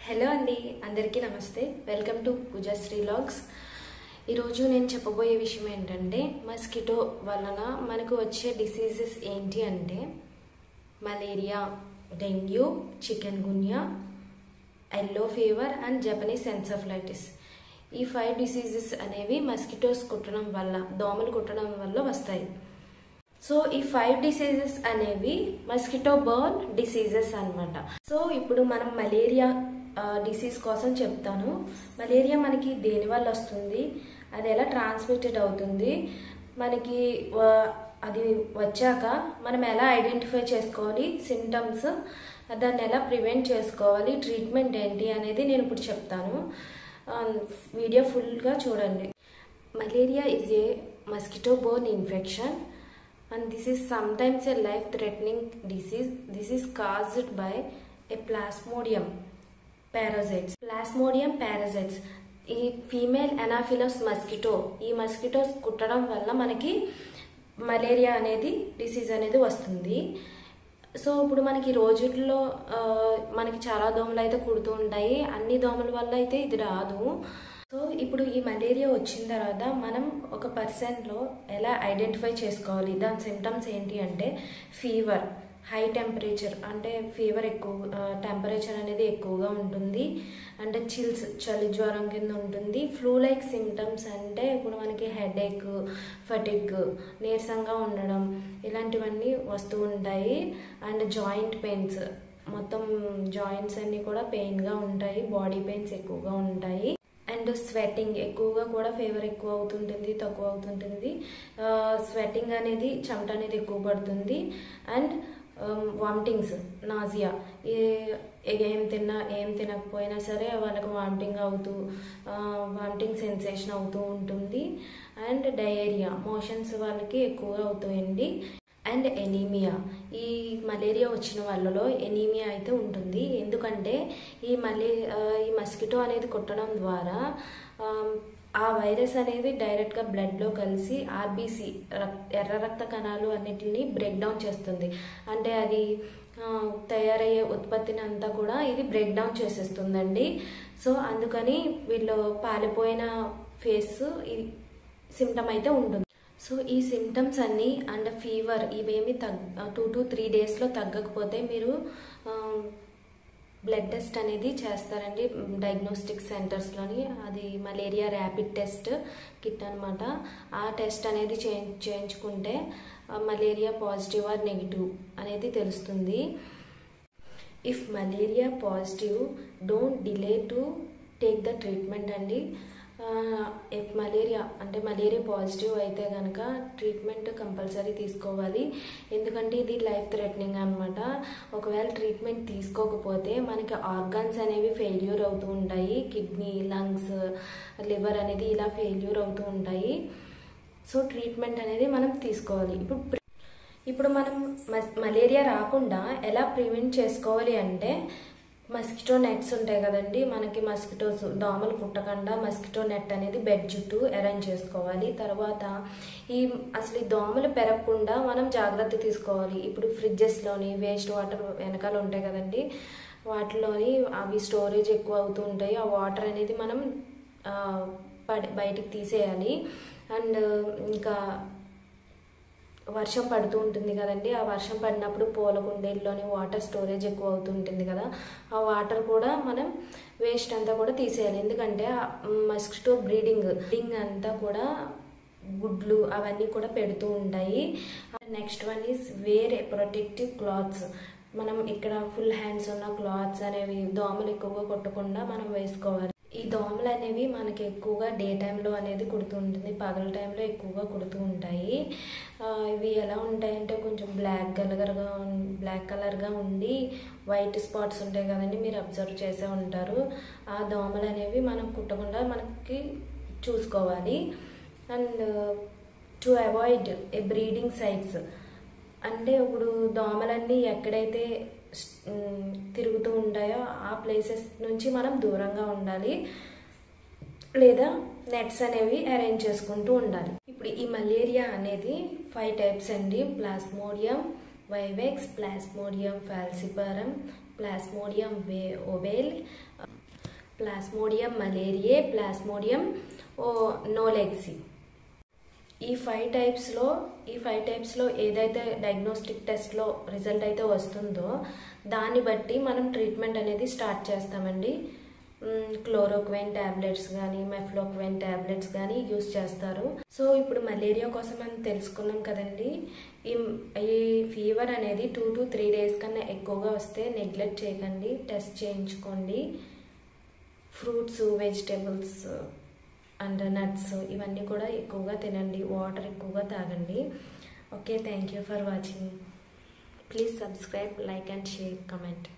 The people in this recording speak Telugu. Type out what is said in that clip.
హలో అండి, అందరికీ నమస్తే. Welcome to Poojasri vlogs. ఈరోజు నేను చెప్పబోయే విషయం ఏంటంటే మస్కిటో వలన మనకు వచ్చే డిసీజెస్ ఏంటి అంటే malaria, dengue, chikungunya, yellow fever and Japanese encephalitis. ఈ 5 డిసీజెస్ అనేవి మస్కిటోస్ కుట్టడం వల్ల, దోమలు కుట్టడం వల్ల వస్తాయి. సో ఈ 5 డిసీజెస్ అనేవి మస్కిటో బర్న్ డిసీజెస్ అన్నమాట. సో ఇప్పుడు మనం మలేరియా డిసీజ్ కోసం చెప్తాను. మలేరియా మనకి దేని వల్ల వస్తుంది, అది ఎలా ట్రాన్స్మిటెడ్ అవుతుంది, మనకి అది వచ్చాక మనం ఎలా ఐడెంటిఫై చేసుకోవాలి, సిమ్టమ్స్, దాన్ని ఎలా ప్రివెంట్ చేసుకోవాలి, ట్రీట్మెంట్ ఏంటి అనేది నేను ఇప్పుడు చెప్తాను. వీడియో ఫుల్గా చూడండి. Malaria is a mosquito borne infection and this is sometimes a life-threatening disease. This is caused by a Plasmodium parasites. Plasmodium parasites ఈ ఫీమేల్ అనాఫిలస్ మస్కిటో, ఈ మస్కిటోస్ కుట్టడం వల్ల మనకి మలేరియా అనేది డిసీజ్ అనేది వస్తుంది. సో ఇప్పుడు మనకి రోజుల్లో మనకి చాలా దోమలు అయితే కుడుతూ ఉంటాయి. అన్ని దోమల వల్ల అయితే ఇది రాదు. సో ఇప్పుడు ఈ మలేరియా వచ్చిన తర్వాత మనం ఒక పర్సన్లో ఎలా ఐడెంటిఫై చేసుకోవాలి, దాని సిమ్టమ్స్ ఏంటి అంటే ఫీవర్, హై టెంపరేచర్, అంటే ఫీవర్ ఎక్కువ, టెంపరేచర్ అనేది ఎక్కువగా ఉంటుంది, అంటే చిల్స్, చలి జ్వరం కింద ఉంటుంది. ఫ్లూ లైక్ సిమ్టమ్స్ అంటే ఇప్పుడు మనకి హెడేక్, ఫటిగ్, నీరసంగా ఉండడం, ఇలాంటివన్నీ వస్తూ ఉంటాయి. అండ్ జాయింట్ పెయిన్స్, మొత్తం జాయింట్స్ అన్నీ కూడా పెయిన్గా ఉంటాయి, బాడీ పెయిన్స్ ఎక్కువగా ఉంటాయి. అండ్ స్వెట్టింగ్ ఎక్కువగా కూడా, ఫీవర్ ఎక్కువ అవుతుంటుంది, తక్కువ అవుతుంటుంది, స్వెట్టింగ్ అనేది, చెమట అనేది ఎక్కువ పడుతుంది. అండ్ వామిటింగ్స్, నాజియా, ఏం తినకపోయినా సరే వాళ్ళకి వామిటింగ్ అవుతూ, వామిటింగ్ సెన్సేషన్ అవుతూ ఉంటుంది. అండ్ డయేరియా, మోషన్స్ వాళ్ళకి ఎక్కువగా అవుతాయండి. అండ్ ఎనీమియా, ఈ మలేరియా వచ్చిన వాళ్ళలో ఎనీమియా అయితే ఉంటుంది. ఎందుకంటే ఈ మస్కిటో అనేది కుట్టడం ద్వారా ఆ వైరస్ అనేది డైరెక్ట్గా బ్లడ్లో కలిసి ఆర్బీసీ, ఎర్ర రక్త కణాలు అన్నిటిని బ్రేక్ డౌన్ చేస్తుంది. అంటే అది తయారయ్యే ఉత్పత్తిని అంతా కూడా ఇది బ్రేక్ డౌన్ చేసేస్తుందండి. సో అందుకని వీళ్ళు పాలిపోయిన ఫేస్ ఈ సిమ్టమ్ అయితే ఉంటుంది. సో ఈ సిమ్టమ్స్ అన్నీ అండ్ ఫీవర్ ఇవేమి 2 to 3 డేస్లో తగ్గకపోతే మీరు బ్లడ్ టెస్ట్ అనేది చేస్తారండి డయాగ్నోస్టిక్ సెంటర్స్లోని. అది మలేరియా ర్యాపిడ్ టెస్ట్ కిట్ అనమాట. ఆ టెస్ట్ అనేది చేయించుకుంటే మలేరియా పాజిటివ్ ఆర్ నెగిటివ్ అనేది తెలుస్తుంది. If malaria positive, don't delay to take the treatment అండి. ఇఫ్ మలేరియా అంటే మలేరియా పాజిటివ్ అయితే కనుక ట్రీట్మెంట్ కంపల్సరీ తీసుకోవాలి. ఎందుకంటే ఇది లైఫ్ థ్రెటనింగ్ అనమాట. ఒకవేళ ట్రీట్మెంట్ తీసుకోకపోతే మనకి ఆర్గాన్స్ అనేవి ఫెయిల్యూర్ అవుతూ ఉంటాయి. కిడ్నీ, లంగ్స్, లివర్ అనేది ఇలా ఫెయిల్యూర్ అవుతూ ఉంటాయి. సో ట్రీట్మెంట్ అనేది మనం తీసుకోవాలి. ఇప్పుడు మనం మలేరియా రాకుండా ఎలా ప్రివెంట్ చేసుకోవాలి అంటే మస్కిటో నెట్స్ ఉంటాయి కదండి, మనకి మస్కిటోస్, దోమలు కుట్టకుండా మస్కిటో నెట్ అనేది బెడ్ చుట్టూ అరేంజ్ చేసుకోవాలి. తర్వాత అసలు ఈ దోమలు పెరగకుండా మనం జాగ్రత్త తీసుకోవాలి. ఇప్పుడు ఫ్రిడ్జెస్లోని వేస్ట్ వాటర్ వెనకాల ఉంటాయి కదండి, వాటిలోని అవి స్టోరేజ్ ఎక్కువ అవుతూ ఉంటాయి. ఆ వాటర్ అనేది మనం బయటికి తీసేయాలి. అండ్ ఇంకా వర్షం పడుతూ ఉంటుంది కదండి, ఆ వర్షం పడినప్పుడు పూల కుండీల్లోని వాటర్ స్టోరేజ్ ఎక్కువ అవుతూ ఉంటుంది కదా, ఆ వాటర్ కూడా మనం వేస్ట్ అంతా కూడా తీసేయాలి. ఎందుకంటే మస్కిటో బ్రీడింగ్ అంతా కూడా గుడ్లు అవన్నీ కూడా పెడుతూ ఉంటాయి. Next one is where A protective clothes. మనం ఇక్కడ ఫుల్ హ్యాండ్స్ ఉన్న క్లాత్స్ అనేవి దోమలు ఎక్కువగా కొట్టకుండా మనం వేసుకోవాలి. ఈ దోమలు అనేవి మనకి ఎక్కువగా డే టైంలో అనేది కుడుతూ ఉంటుంది, పగల టైంలో ఎక్కువగా కుడుతూ ఉంటాయి. ఇవి ఎలా ఉంటాయంటే కొంచెం బ్లాక్ కలర్గా ఉండి వైట్ స్పాట్స్ ఉంటాయి కదండి, మీరు అబ్జర్వ్ చేసే ఉంటారు. ఆ దోమలు అనేవి మనం కుట్టకుండా మనకి చూసుకోవాలి. And to avoid a breeding sites, అంటే ఇప్పుడు దోమలన్నీ ఎక్కడైతే తిరుగుతూ ఉంటాయో ఆ ప్లేసెస్ నుంచి మనం దూరంగా ఉండాలి, లేదా నెట్స్ అనేవి అరేంజ్ చేసుకుంటూ ఉండాలి. ఇప్పుడు ఈ మలేరియా అనేది 5 టైప్స్ అండి. Plasmodium vivax, plasmodium falciparum, plasmodium ovale, plasmodium malariae, plasmodium knowlesi. ఈ ఫైవ్ టైప్స్లో ఏదైతే డయాగ్నోస్టిక్ టెస్ట్లో రిజల్ట్ అయితే వస్తుందో దాన్ని బట్టి మనం ట్రీట్మెంట్ అనేది స్టార్ట్ చేస్తామండి. క్లోరోక్వైన్ ట్యాబ్లెట్స్ కానీ మెఫ్లోక్వైన్ ట్యాబ్లెట్స్ కానీ యూస్ చేస్తారు. సో ఇప్పుడు మలేరియా కోసం మనం తెలుసుకున్నాం కదండి. ఈ ఫీవర్ అనేది 2 to 3 days కన్నా ఎక్కువగా వస్తే నెగ్లెక్ట్ చేయకండి, టెస్ట్ చేయించుకోండి. ఫ్రూట్స్, వెజిటేబుల్స్ అండ్ నట్స్ ఇవన్నీ కూడా ఎక్కువగా తినండి, వాటర్ ఎక్కువగా తాగండి. Okay, thank you for watching. Please subscribe, like and share, comment.